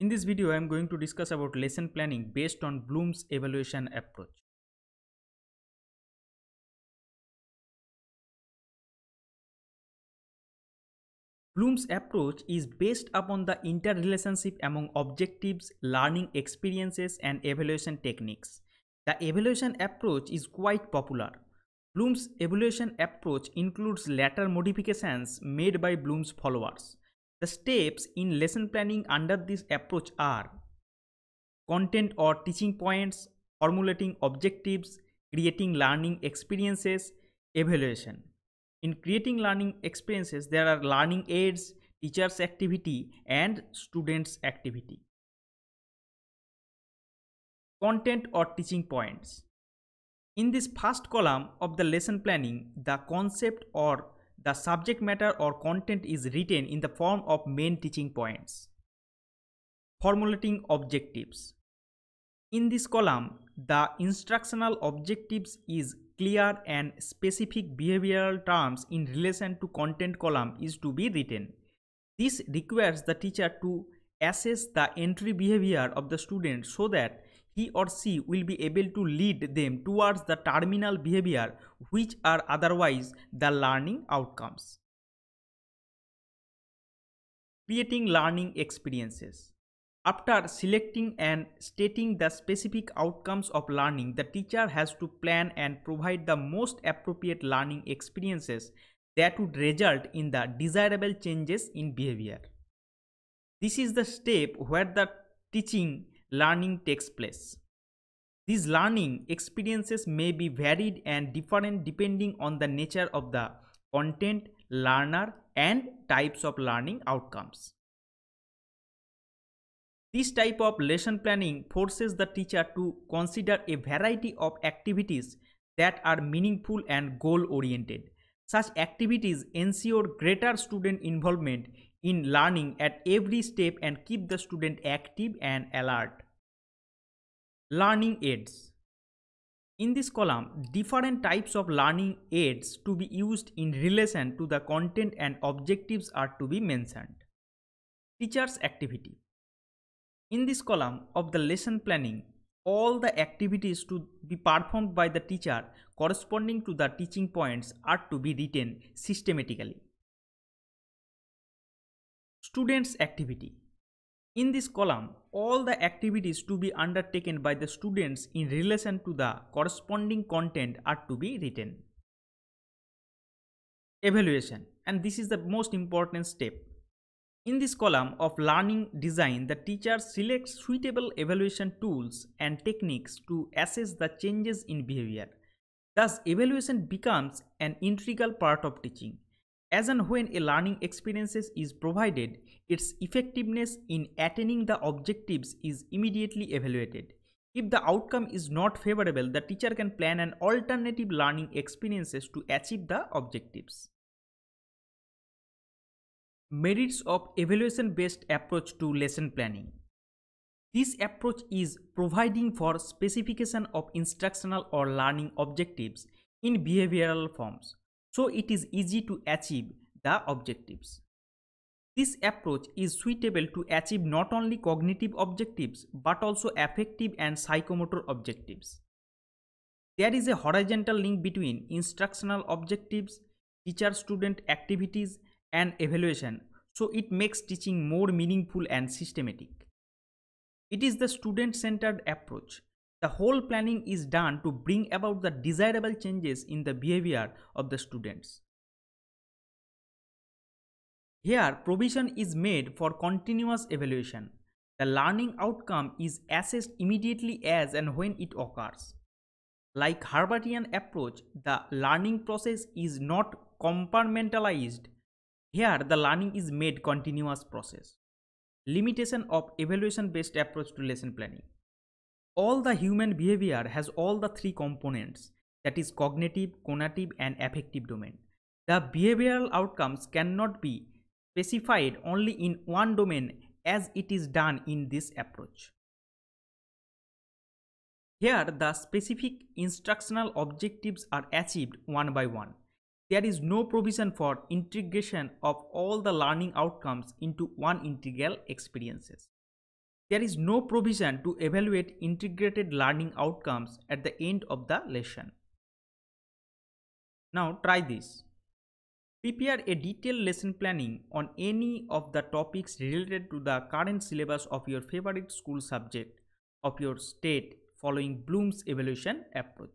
In this video, I am going to discuss about lesson planning based on Bloom's evaluation approach. Bloom's approach is based upon the interrelationship among objectives, learning experiences, and evaluation techniques. The evaluation approach is quite popular. Bloom's evaluation approach includes later modifications made by Bloom's followers. The steps in lesson planning under this approach are content or teaching points, formulating objectives, creating learning experiences, evaluation. In creating learning experiences, there are learning aids, teachers' activity, and students' activity. Content or teaching points. In this first column of the lesson planning, the concept or the subject matter or content is written in the form of main teaching points. Formulating objectives. In this column, the instructional objectives is clear and specific behavioral terms in relation to content column is to be written. This requires the teacher to assess the entry behavior of the student so that he or she will be able to lead them towards the terminal behavior which are otherwise the learning outcomes. Creating learning experiences. After selecting and stating the specific outcomes of learning, the teacher has to plan and provide the most appropriate learning experiences that would result in the desirable changes in behavior. This is the step where the teaching learning takes place. These learning experiences may be varied and different depending on the nature of the content, learner, and types of learning outcomes. This type of lesson planning forces the teacher to consider a variety of activities that are meaningful and goal-oriented. Such activities ensure greater student involvement in learning at every step and keep the student active and alert. Learning aids. In this column, different types of learning aids to be used in relation to the content and objectives are to be mentioned. Teacher's activity. In this column of the lesson planning, all the activities to be performed by the teacher corresponding to the teaching points are to be written systematically. Students' activity. In this column, all the activities to be undertaken by the students in relation to the corresponding content are to be written. Evaluation, and this is the most important step. In this column of learning design, the teacher selects suitable evaluation tools and techniques to assess the changes in behavior. Thus, evaluation becomes an integral part of teaching. As and when a learning experience is provided, its effectiveness in attaining the objectives is immediately evaluated. If the outcome is not favorable, the teacher can plan an alternative learning experiences to achieve the objectives. Merits of evaluation-based approach to lesson planning. This approach is providing for specification of instructional or learning objectives in behavioral forms, so it is easy to achieve the objectives. This approach is suitable to achieve not only cognitive objectives but also affective and psychomotor objectives. There is a horizontal link between instructional objectives, teacher-student activities, and evaluation, so it makes teaching more meaningful and systematic. It is the student-centered approach. The whole planning is done to bring about the desirable changes in the behavior of the students. Here, provision is made for continuous evaluation. The learning outcome is assessed immediately as and when it occurs. Like Herbartian approach, the learning process is not compartmentalized. Here, the learning is made continuous process. Limitation of evaluation-based approach to lesson planning. All the human behavior has all the three components, that is cognitive, conative, and affective domain. The behavioral outcomes cannot be specified only in one domain as it is done in this approach. Here, the specific instructional objectives are achieved one by one. There is no provision for integration of all the learning outcomes into one integral experiences. There is no provision to evaluate integrated learning outcomes at the end of the lesson. Now try this. Prepare a detailed lesson planning on any of the topics related to the current syllabus of your favorite school subject of your state following Bloom's evaluation approach.